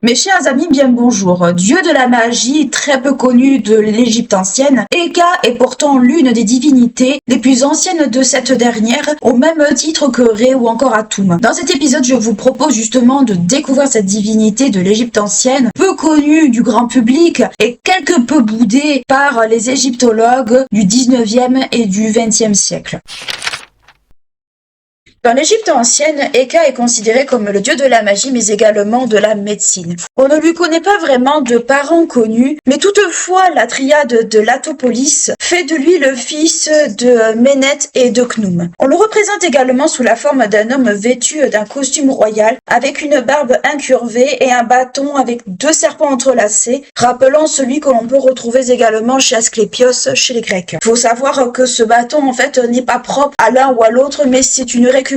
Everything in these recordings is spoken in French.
Mes chers amis, bien bonjour. Dieu de la magie, très peu connu de l'Égypte ancienne, Eka est pourtant l'une des divinités les plus anciennes de cette dernière, au même titre que Ré ou encore Atum. Dans cet épisode, je vous propose justement de découvrir cette divinité de l'Égypte ancienne, peu connue du grand public et quelque peu boudée par les égyptologues du 19e et du 20e siècle. Dans l'Égypte ancienne, Eka est considéré comme le dieu de la magie, mais également de la médecine. On ne lui connaît pas vraiment de parents connus, mais toutefois la triade de Latopolis fait de lui le fils de Ménet et de Khnum. On le représente également sous la forme d'un homme vêtu d'un costume royal, avec une barbe incurvée et un bâton avec deux serpents entrelacés, rappelant celui que l'on peut retrouver également chez Asclépios, chez les Grecs. Il faut savoir que ce bâton, en fait, n'est pas propre à l'un ou à l'autre, mais c'est une récupération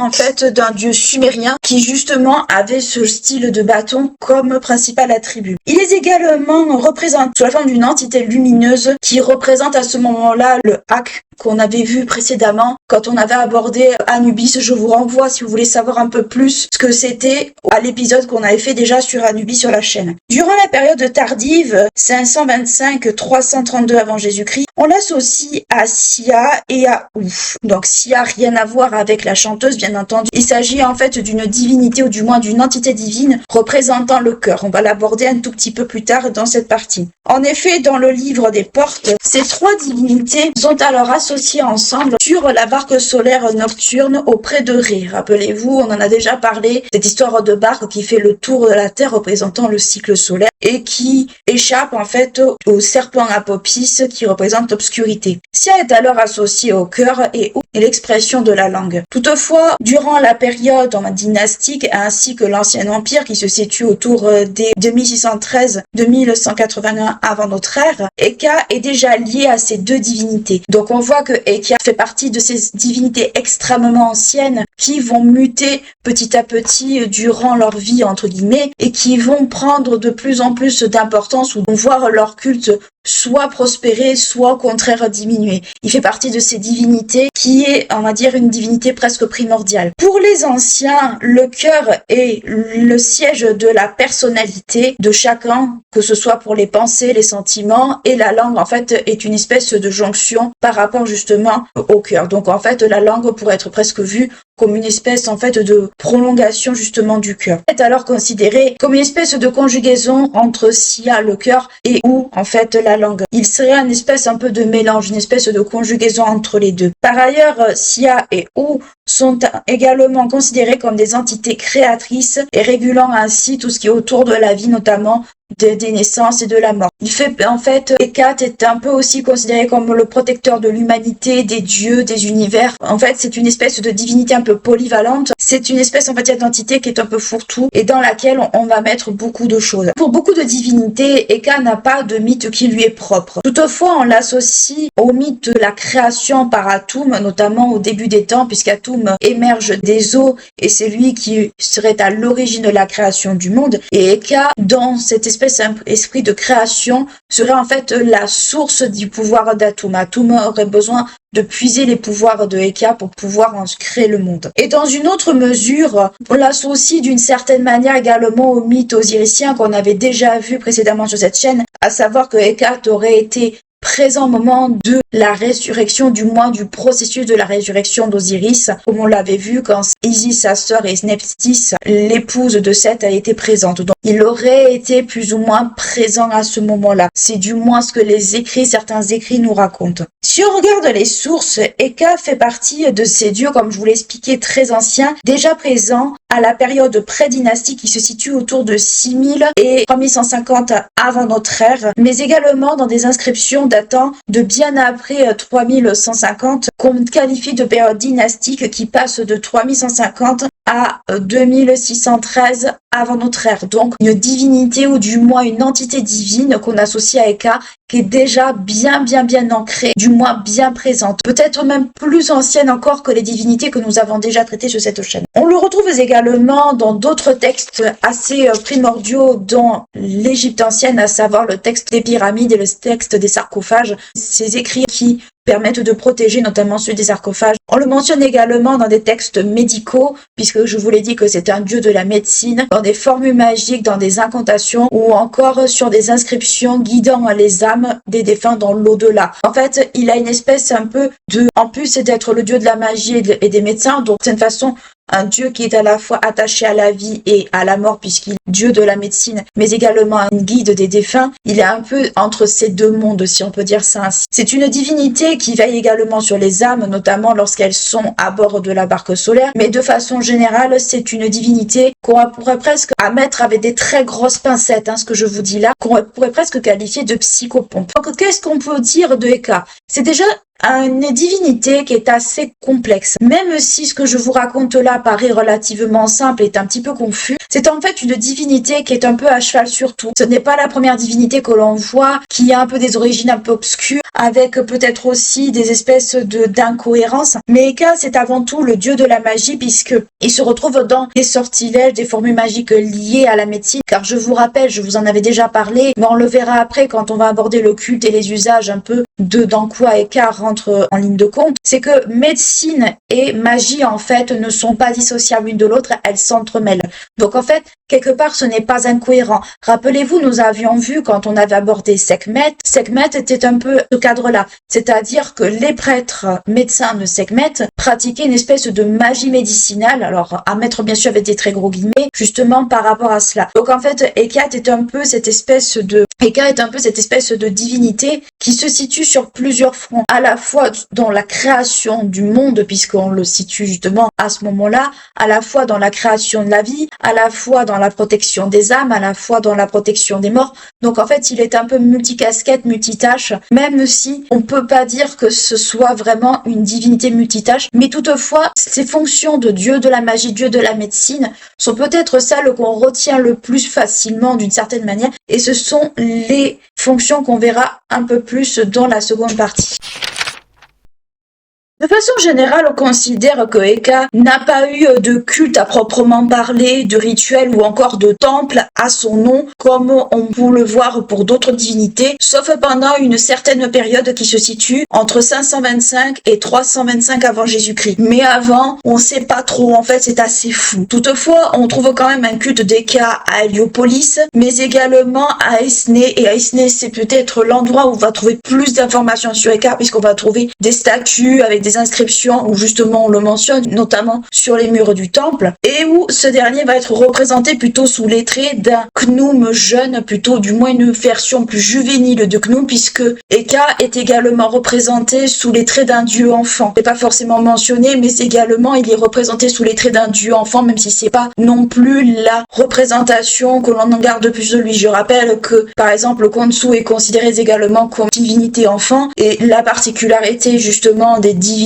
en fait d'un dieu sumérien qui justement avait ce style de bâton comme principal attribut. Il est également représenté sous la forme d'une entité lumineuse qui représente à ce moment-là le Ak qu'on avait vu précédemment quand on avait abordé Anubis. Je vous renvoie si vous voulez savoir un peu plus ce que c'était à l'épisode qu'on avait fait déjà sur Anubis sur la chaîne. Durant la période tardive 525-332 avant Jésus-Christ, on l'associe à Sia et à Ouf. Donc Sia, rien à voir avec la chanteuse, bien entendu. Il s'agit en fait d'une divinité ou du moins d'une entité divine représentant le cœur. On va l'aborder un tout petit peu plus tard dans cette partie. En effet, dans le livre des portes, ces trois divinités sont alors associées ensemble sur la barque solaire nocturne auprès de Ré. Rappelez-vous, on en a déjà parlé, cette histoire de barque qui fait le tour de la Terre représentant le cycle solaire et qui échappe en fait au serpent Apopis qui représente l'obscurité. Sia est alors associée au cœur et l'expression de la langue. Toutefois, durant la période dynastique ainsi que l'Ancien Empire qui se situe autour des 2613-2181 avant notre ère, Eka est déjà lié à ces deux divinités. Donc on voit que Eka fait partie de ces divinités extrêmement anciennes qui vont muter petit à petit durant leur vie entre guillemets et qui vont prendre de plus en plus d'importance ou vont voir leur culte soit prospérer, soit au contraire diminuer. Il fait partie de ces divinités qui est, on va dire, une divinité presque primordiale. Pour les anciens, le cœur est le siège de la personnalité de chacun, que ce soit pour les pensées, les sentiments, et la langue, en fait, est une espèce de jonction par rapport justement au cœur. Donc, en fait, la langue pourrait être presque vue comme une espèce, en fait, de prolongation justement du cœur. Elle est alors considérée comme une espèce de conjugaison entre Sia, le cœur, et Ou, en fait, la langue. Il serait une espèce un peu de mélange, une espèce de conjugaison entre les deux. Par ailleurs, Sia et Ou sont également considérés comme des entités créatrices et régulant ainsi tout ce qui est autour de la vie, notamment des naissances et de la mort. Il fait, en fait, Hécate est un peu aussi considéré comme le protecteur de l'humanité, des dieux, des univers. En fait, c'est une espèce de divinité un peu polyvalente. C'est une espèce, en fait, d'entité qui est un peu fourre-tout et dans laquelle on va mettre beaucoup de choses. Pour beaucoup de divinités, Hécate n'a pas de mythe qui lui est propre. Toutefois, on l'associe au mythe de la création par Atum, notamment au début des temps, puisqu'Atum émerge des eaux et c'est lui qui serait à l'origine de la création du monde. Et Hécate, dans cette esprit de création, serait en fait la source du pouvoir d'Atum. Atum aurait besoin de puiser les pouvoirs de Eka pour pouvoir en créer le monde. Et dans une autre mesure, on l'associe d'une certaine manière également au mythe osiricien qu'on avait déjà vu précédemment sur cette chaîne, à savoir que Hécate aurait été présent au moment de la résurrection, du moins du processus de la résurrection d'Osiris, comme on l'avait vu quand Isis, sa sœur, et Nephthys, l'épouse de Seth, a été présente. Donc, il aurait été plus ou moins présent à ce moment-là. C'est du moins ce que certains écrits nous racontent. Si on regarde les sources, Eka fait partie de ces dieux, comme je vous l'ai expliqué, très anciens, déjà présents à la période pré-dynastique qui se situe autour de 6000 et 3150 avant notre ère, mais également dans des inscriptions datant de bien après 3150 qu'on qualifie de période dynastique qui passe de 3150 à 2613 avant notre ère. Donc une divinité ou du moins une entité divine qu'on associe à Eka qui est déjà bien ancrée, du moins bien présente. Peut-être même plus ancienne encore que les divinités que nous avons déjà traitées sur cette chaîne. On le retrouve également dans d'autres textes assez primordiaux dans l'Égypte ancienne, à savoir le texte des pyramides et le texte des sarcophages. Ces écrits qui permettent de protéger notamment ceux des sarcophages. On le mentionne également dans des textes médicaux, puisque je vous l'ai dit que c'est un dieu de la médecine, dans des formules magiques, dans des incantations ou encore sur des inscriptions guidant les âmes des défunts dans l'au-delà. En fait, il a une espèce un peu en plus d'être le dieu de la magie et des médecins, donc c'est une façon un dieu qui est à la fois attaché à la vie et à la mort puisqu'il est dieu de la médecine, mais également un guide des défunts. Il est un peu entre ces deux mondes, si on peut dire ça ainsi. C'est une divinité qui veille également sur les âmes, notamment lorsqu'elles sont à bord de la barque solaire, mais de façon générale, c'est une divinité qu'on pourrait presque mettre avec des très grosses pincettes, ce que je vous dis là, qu'on pourrait presque qualifier de psychopompe. Donc, qu'est-ce qu'on peut dire de Heka? C'est déjà une divinité qui est assez complexe. Même si ce que je vous raconte là paraît relativement simple et est un petit peu confus, c'est en fait une divinité qui est un peu à cheval sur tout. Ce n'est pas la première divinité que l'on voit, qui a un peu des origines un peu obscures, avec peut-être aussi des espèces d'incohérences. Mais Heka, c'est avant tout le dieu de la magie, puisque il se retrouve dans des sortilèges, des formules magiques liées à la médecine. Car je vous rappelle, je vous en avais déjà parlé, mais on le verra après quand on va aborder le culte et les usages un peu dans quoi Heka rentre en ligne de compte, c'est que médecine et magie en fait ne sont pas dissociables l'une de l'autre, elles s'entremêlent. Donc en fait, quelque part ce n'est pas incohérent. Rappelez-vous, nous avions vu quand on avait abordé Sekhmet était un peu ce cadre-là, c'est-à-dire que les prêtres médecins de Sekhmet pratiquaient une espèce de magie médicinale, alors à mettre bien sûr avec des très gros guillemets, justement par rapport à cela. Donc en fait, Heka est un peu cette espèce de divinité qui se situe sur plusieurs fronts, à la fois dans la création du monde, puisqu'on le situe justement à ce moment-là, à la fois dans la création de la vie, à la fois dans la protection des âmes, à la fois dans la protection des morts. Donc en fait, il est un peu multicasquette, multitâche, même si on peut pas dire que ce soit vraiment une divinité multitâche, mais toutefois, ces fonctions de dieu de la magie, dieu de la médecine, sont peut-être celles qu'on retient le plus facilement d'une certaine manière, et ce sont les fonctions qu'on verra un peu plus dans la seconde partie. De façon générale, on considère que Heka n'a pas eu de culte à proprement parler, de rituel ou encore de temple à son nom, comme on peut le voir pour d'autres divinités, sauf pendant une certaine période qui se situe entre 525 et 325 avant Jésus-Christ. Mais avant, on sait pas trop, en fait, c'est assez fou. Toutefois, on trouve quand même un culte d'Heka à Héliopolis, mais également à Esnée, et à Esnée, c'est peut-être l'endroit où on va trouver plus d'informations sur Heka, puisqu'on va trouver des statues avec des inscriptions où justement on le mentionne, notamment sur les murs du temple, et où ce dernier va être représenté plutôt sous les traits d'un Khnum jeune, plutôt du moins une version plus juvénile de Khnum, puisque Heka est également représenté sous les traits d'un dieu enfant. C'est pas forcément mentionné, mais également il est représenté sous les traits d'un dieu enfant, même si c'est pas non plus la représentation que l'on en garde plus de lui. Je rappelle que par exemple Khonsu est considéré également comme divinité enfant, et la particularité justement des divinités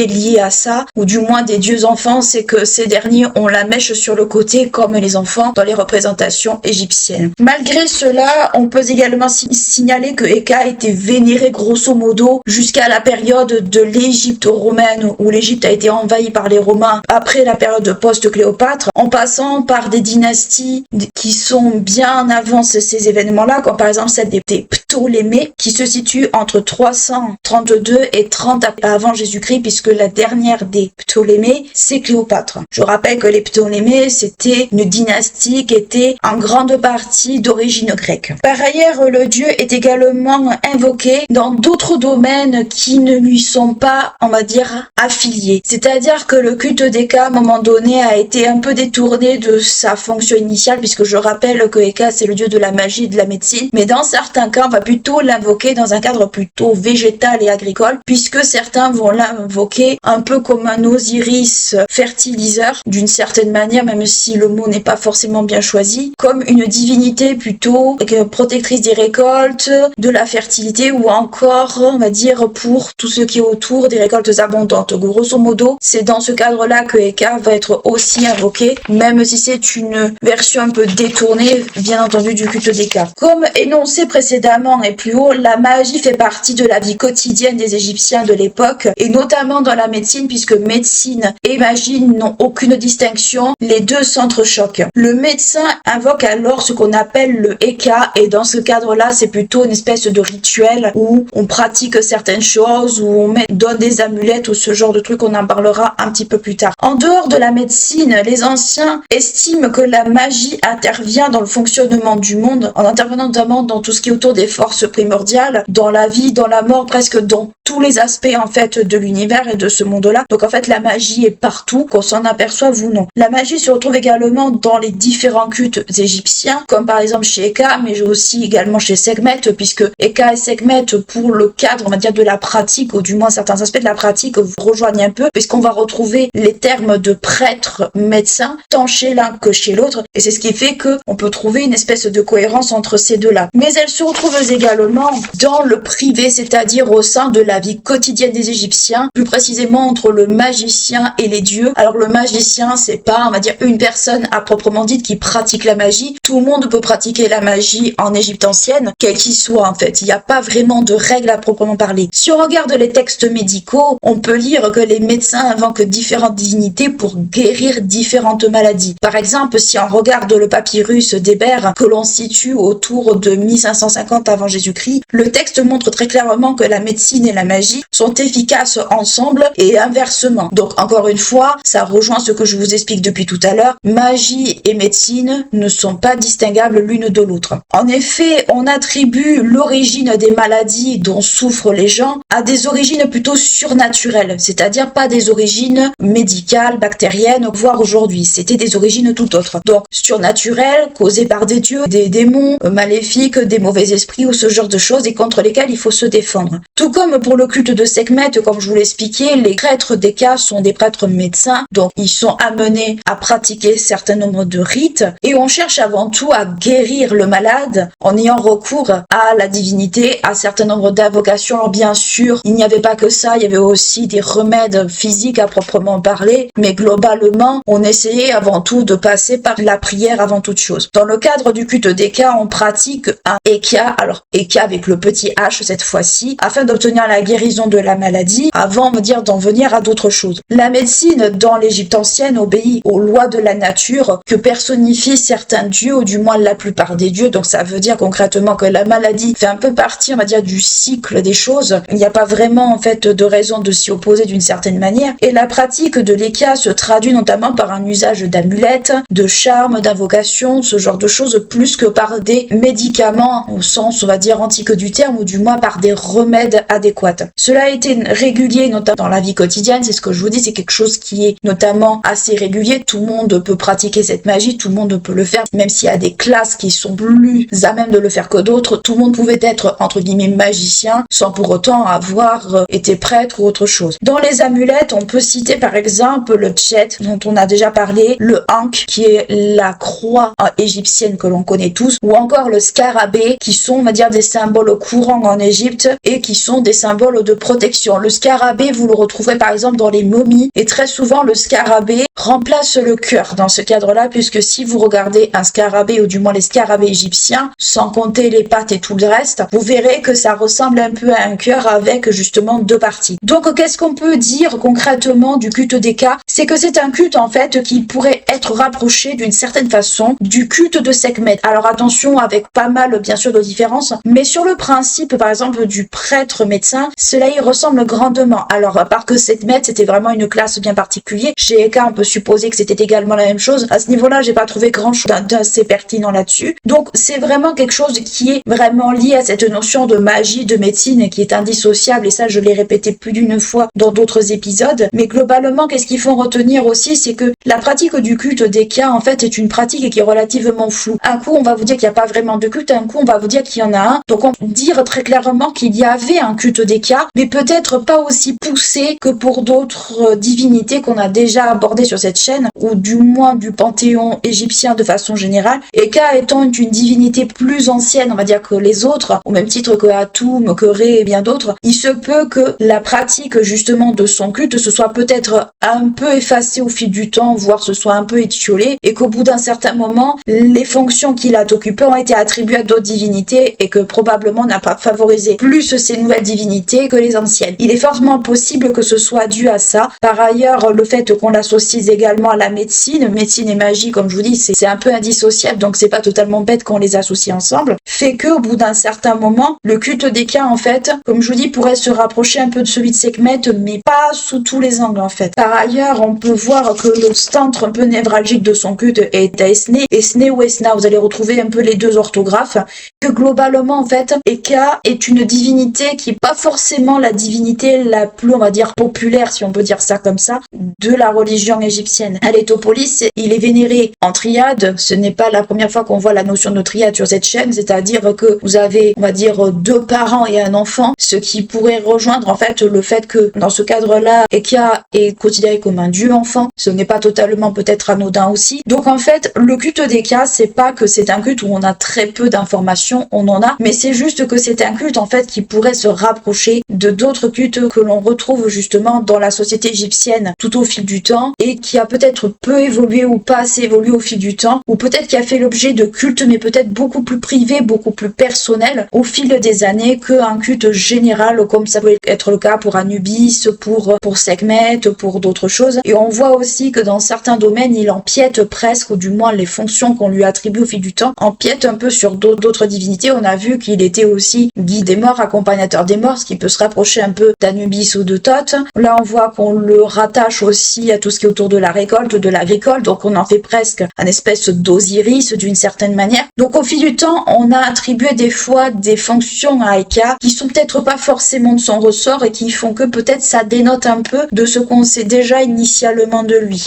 liées à ça, ou du moins des dieux enfants, c'est que ces derniers ont la mèche sur le côté comme les enfants dans les représentations égyptiennes. Malgré cela, on peut également signaler que Heka était vénéré grosso modo jusqu'à la période de l'Égypte romaine, où l'Égypte a été envahie par les Romains après la période post-Cléopâtre, en passant par des dynasties qui sont bien avant ces événements-là, comme par exemple celle des Ptolémées, qui se situe entre 332 et 30 avant Jésus-Christ, puisque la dernière des Ptolémées, c'est Cléopâtre. Je rappelle que les Ptolémées, c'était une dynastie qui était en grande partie d'origine grecque. Par ailleurs, le dieu est également invoqué dans d'autres domaines qui ne lui sont pas, on va dire, affiliés. C'est-à-dire que le culte d'Heka, à un moment donné, a été un peu détourné de sa fonction initiale, puisque je rappelle que Heka, c'est le dieu de la magie et de la médecine, mais dans certains cas, on va plutôt l'invoquer dans un cadre plutôt végétal et agricole, puisque certains vont invoqué un peu comme un Osiris fertiliseur, d'une certaine manière, même si le mot n'est pas forcément bien choisi, comme une divinité plutôt protectrice des récoltes, de la fertilité, ou encore, on va dire, pour tout ce qui est autour des récoltes abondantes. Grosso modo, c'est dans ce cadre-là que Heka va être aussi invoqué, même si c'est une version un peu détournée, bien entendu, du culte d'Heka. Comme énoncé précédemment et plus haut, la magie fait partie de la vie quotidienne des Égyptiens de l'époque, et notamment dans la médecine, puisque médecine et magie n'ont aucune distinction, les deux s'entrechoquent. Le médecin invoque alors alors ce qu'on appelle le Eka, et dans ce cadre-là, c'est plutôt une espèce de rituel où on pratique certaines choses, où on donne des amulettes ou ce genre de trucs, on en parlera un petit peu plus tard. En dehors de la médecine, les anciens estiment que la magie intervient dans le fonctionnement du monde, en intervenant notamment dans tout ce qui est autour des forces primordiales, dans la vie, dans la mort, presque dans tous les aspects en fait de l'univers et de ce monde-là. Donc en fait la magie est partout, qu'on s'en aperçoive ou non. La magie se retrouve également dans les différents cultes égyptiens, comme par exemple chez Eka, mais aussi également chez Sekhmet, puisque Eka et Sekhmet, pour le cadre, on va dire, de la pratique, ou du moins certains aspects de la pratique, vous rejoignent un peu, puisqu'on va retrouver les termes de prêtre, médecin, tant chez l'un que chez l'autre, et c'est ce qui fait que on peut trouver une espèce de cohérence entre ces deux-là. Mais elles se retrouvent également dans le privé, c'est-à-dire au sein de la vie quotidienne des Égyptiens, plus précisément entre le magicien et les dieux. Alors le magicien, c'est pas, on va dire, une personne à proprement dite qui pratique la magie. Tout le monde peut pratiquer la magie en Égypte ancienne, quel qu'il soit en fait. Il n'y a pas vraiment de règles à proprement parler. Si on regarde les textes médicaux, on peut lire que les médecins invoquent différentes divinités pour guérir différentes maladies. Par exemple, si on regarde le papyrus d'Hébert que l'on situe autour de 1550 avant Jésus-Christ, le texte montre très clairement que la médecine et la magie sont efficaces ensemble et inversement. Donc encore une fois, ça rejoint ce que je vous explique depuis tout à l'heure. Magie et médecine ne sont pas distinguables l'une de l'autre. En effet, on attribue l'origine des maladies dont souffrent les gens à des origines plutôt surnaturelles, c'est-à-dire pas des origines médicales, bactériennes, voire aujourd'hui. C'était des origines tout autres. Donc surnaturelles, causées par des dieux, des démons maléfiques, des mauvais esprits ou ce genre de choses et contre lesquelles il faut se défendre. Tout comme pour le culte de Sekhmet, comme je vous l'expliquais, les prêtres d'Eka sont des prêtres médecins, donc ils sont amenés à pratiquer certain nombre de rites et on cherche avant tout à guérir le malade en ayant recours à la divinité, à certain nombre d'invocations. Alors bien sûr, il n'y avait pas que ça, il y avait aussi des remèdes physiques à proprement parler, mais globalement, on essayait avant tout de passer par la prière avant toute chose. Dans le cadre du culte d'Eka, on pratique un Eka, alors Eka avec le petit H cette fois-ci, afin d'obtenir la guérison de la maladie, avant, on va dire, d'en venir à d'autres choses. La médecine dans l'Égypte ancienne obéit aux lois de la nature que personnifient certains dieux, ou du moins la plupart des dieux, donc ça veut dire concrètement que la maladie fait un peu partie, on va dire, du cycle des choses. Il n'y a pas vraiment, en fait, de raison de s'y opposer d'une certaine manière. Et la pratique de l'Eka se traduit notamment par un usage d'amulettes, de charmes, d'invocations, ce genre de choses, plus que par des médicaments, au sens, on va dire, antique du terme, ou du moins par des remèdes adéquats. Cela a été régulier, notamment dans la vie quotidienne, c'est ce que je vous dis, c'est quelque chose qui est notamment assez régulier. Tout le monde peut pratiquer cette magie, tout le monde peut le faire, même s'il y a des classes qui sont plus à même de le faire que d'autres. Tout le monde pouvait être, entre guillemets, magicien, sans pour autant avoir été prêtre ou autre chose. Dans les amulettes, on peut citer par exemple le tchet, dont on a déjà parlé, le ankh, qui est la croix égyptienne que l'on connaît tous, ou encore le scarabée, qui sont, on va dire, des symboles courants en Égypte et qui sont des symboles de protection. Le scarabée, vous le retrouverez par exemple dans les momies, et très souvent le scarabée remplace le cœur dans ce cadre-là, puisque si vous regardez un scarabée, ou du moins les scarabées égyptiens, sans compter les pattes et tout le reste, vous verrez que ça ressemble un peu à un cœur avec justement deux parties. Donc qu'est-ce qu'on peut dire concrètement du culte d'Eka? C'est que c'est un culte en fait qui pourrait être rapproché d'une certaine façon du culte de Sekhmet. Alors attention, avec pas mal bien sûr de différences, mais sur le principe par exemple du prêtre médecin, cela y ressemble grandement. Alors à part que Sekhmet c'était vraiment une classe bien particulière, chez Eka on peut supposer que c'était également la même chose. À ce niveau-là, j'ai pas trouvé grand chose d'assez pertinent là-dessus. Donc c'est vraiment quelque chose qui est vraiment lié à cette notion de magie, de médecine qui est indissociable, et ça je l'ai répété plus d'une fois dans d'autres épisodes. Mais globalement, qu'est-ce qu'il faut retenir aussi, c'est que la pratique du culte d'Eka en fait est une pratique qui est relativement floue. Un coup on va vous dire qu'il n'y a pas vraiment de culte, un coup on va vous dire qu'il y en a un. Donc on peut dire très clairement qu'il y avait un culte d'Eka, mais peut-être pas aussi poussé que pour d'autres divinités qu'on a déjà abordées sur cette chaîne, ou du moins du panthéon égyptien de façon générale. Eka étant une divinité plus ancienne, on va dire, que les autres, au même titre que Atum, que Ré et bien d'autres, il se peut que la pratique justement de son culte se soit peut-être un peu effacée au fil du temps, voire se soit un peu étiolée, et qu'au bout d'un certain moment, les fonctions qu'il a occupées ont été attribuées à d'autres divinités, et que probablement n'a pas favorisé plus ces nouvelles divinités que les anciennes. Il est fortement possible que ce soit dû à ça. Par ailleurs, le fait qu'on l'associe également à la médecine et magie, comme je vous dis, c'est un peu indissociable fief, donc c'est pas totalement bête qu'on les associe ensemble, fait que au bout d'un certain moment, le culte d'Eka, en fait, comme je vous dis, pourrait se rapprocher un peu de celui de Sekhmet, mais pas sous tous les angles, en fait. Par ailleurs, on peut voir que le centre un peu névralgique de son culte est à Esné, Esné ou Esna, vous allez retrouver un peu les deux orthographes, que globalement, en fait, Eka est une divinité qui est pas forcément la divinité la plus, on va dire, populaire, si on peut dire ça comme ça, de la religion égyptienne. À l'Étopolis, il est vénéré en triade. Ce n'est pas la première fois qu'on voit la notion de triade sur cette chaîne, c'est-à-dire que vous avez, on va dire, 2 parents et un enfant, ce qui pourrait rejoindre, en fait, le fait que, dans ce cadre-là, Eka est considéré comme un dieu enfant. Ce n'est pas totalement peut-être anodin aussi. Donc, en fait, le culte d'Eka, c'est pas que c'est un culte où on a très peu d'informations, on en a, mais c'est juste que c'est un culte, en fait, qui pourrait se rapprocher de d'autres cultes que l'on retrouve justement dans la société égyptienne tout au fil du temps et qui a peut-être peu évolué ou pas assez évolué au fil du temps, ou peut-être qui a fait l'objet de cultes mais peut-être beaucoup plus privés, beaucoup plus personnels au fil des années qu'un culte général comme ça peut être le cas pour Anubis, pour Sekhmet, pour d'autres choses. Et on voit aussi que dans certains domaines, il empiète presque, ou du moins les fonctions qu'on lui attribue au fil du temps, empiète un peu sur d'autres divinités. On a vu qu'il était aussi guide des morts, accompagnateur des morts, ce qui peut se rapprocher un peu d'Anubis ou de Thoth. Là, on voit qu'on le rattache aussi à tout ce qui est autour de la récolte, de l'agricole, donc on en fait presque un espèce d'Osiris d'une certaine manière. Donc au fil du temps, on a attribué des fois des fonctions à Eka qui sont peut-être pas forcément de son ressort et qui font que peut-être ça dénote un peu de ce qu'on sait déjà initialement de lui.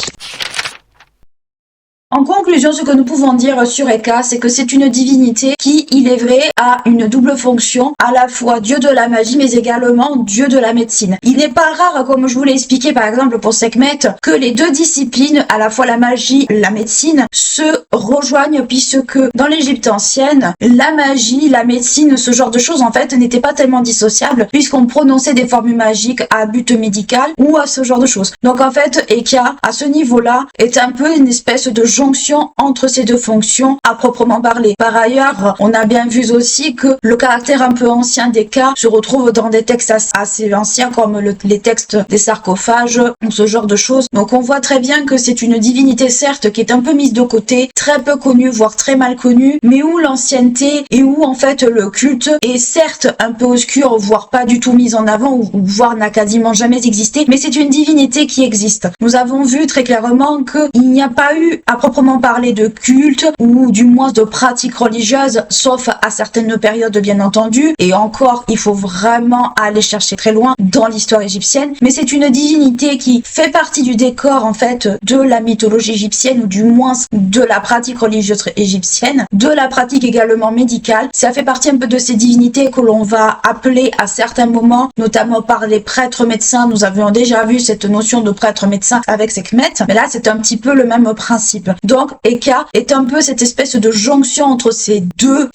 En conclusion, ce que nous pouvons dire sur Eka, c'est que c'est une divinité qui, il est vrai, a une double fonction, à la fois dieu de la magie, mais également dieu de la médecine. Il n'est pas rare, comme je vous l'ai expliqué par exemple pour Sekhmet, que les deux disciplines, à la fois la magie et la médecine, se rejoignent, puisque dans l'Égypte ancienne, la magie, la médecine, ce genre de choses, en fait, n'étaient pas tellement dissociables, puisqu'on prononçait des formules magiques à but médical ou à ce genre de choses. Donc en fait, Eka, à ce niveau-là, est un peu une espèce de jonction entre ces deux fonctions à proprement parler. Par ailleurs, on a bien vu aussi que le caractère un peu ancien d'Eka se retrouve dans des textes assez anciens comme les textes des sarcophages ou ce genre de choses. Donc on voit très bien que c'est une divinité certes qui est un peu mise de côté, très peu connue, voire très mal connue, mais où l'ancienneté et où en fait le culte est certes un peu obscur, voire pas du tout mis en avant, ou voire n'a quasiment jamais existé, mais c'est une divinité qui existe. Nous avons vu très clairement qu'il n'y a pas eu à proprement parler de culte ou du moins de pratiques religieuses, sauf à certaines périodes bien entendu, et encore il faut vraiment aller chercher très loin dans l'histoire égyptienne, mais c'est une divinité qui fait partie du décor en fait de la mythologie égyptienne, ou du moins de la pratique religieuse égyptienne, de la pratique également médicale. Ça fait partie un peu de ces divinités que l'on va appeler à certains moments, notamment par les prêtres médecins. Nous avions déjà vu cette notion de prêtre médecin avec Sekhmet, mais là c'est un petit peu le même principe. Donc Eka est un peu cette espèce de jonction entre ces deux,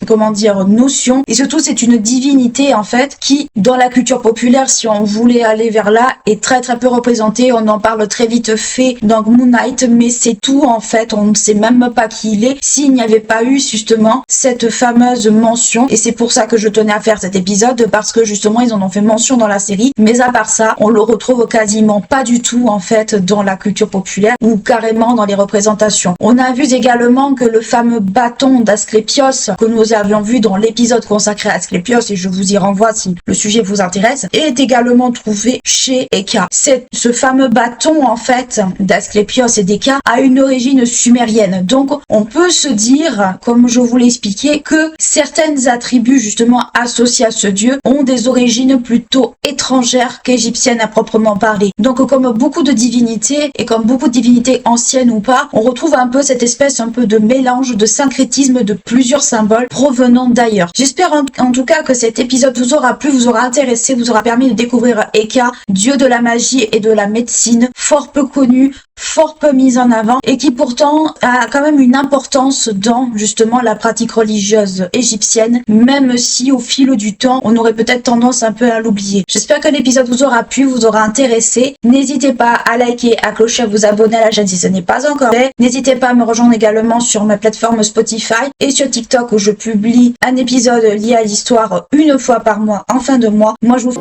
notions, et surtout c'est une divinité en fait qui, dans la culture populaire, si on voulait aller vers là, est très très peu représentée. On en parle très vite fait dans Moon Knight, mais c'est tout en fait, on ne sait même pas qui il est s'il n'y avait pas eu justement cette fameuse mention, et c'est pour ça que je tenais à faire cet épisode, parce que justement ils en ont fait mention dans la série, mais à part ça, on le retrouve quasiment pas du tout en fait dans la culture populaire, ou carrément dans les représentations. On a vu également que le fameux bâton d'Asclépios, que nous avions vu dans l'épisode consacré à Asclépios, et je vous y renvoie si le sujet vous intéresse, est également trouvé chez Eka. Ce fameux bâton en fait d'Asclépios et d'Eka a une origine sumérienne. Donc on peut se dire, comme je vous l'ai expliqué, que certaines attributs justement associés à ce dieu ont des origines plutôt étrangères qu'égyptiennes à proprement parler. Donc comme beaucoup de divinités, et comme beaucoup de divinités anciennes ou pas, on retrouve un peu cette espèce un peu de mélange, de syncrétisme de plusieurs symboles provenant d'ailleurs. J'espère en tout cas que cet épisode vous aura plu, vous aura intéressé, vous aura permis de découvrir Eka, dieu de la magie et de la médecine, fort peu connu, fort peu mise en avant, et qui pourtant a quand même une importance dans justement la pratique religieuse égyptienne, même si au fil du temps on aurait peut-être tendance un peu à l'oublier. J'espère que l'épisode vous aura plu, vous aura intéressé. N'hésitez pas à liker, à clocher, à vous abonner à la chaîne si ce n'est pas encore fait. N'hésitez pas à me rejoindre également sur ma plateforme Spotify et sur TikTok, où je publie un épisode lié à l'histoire une fois par mois en fin de mois. Moi je vous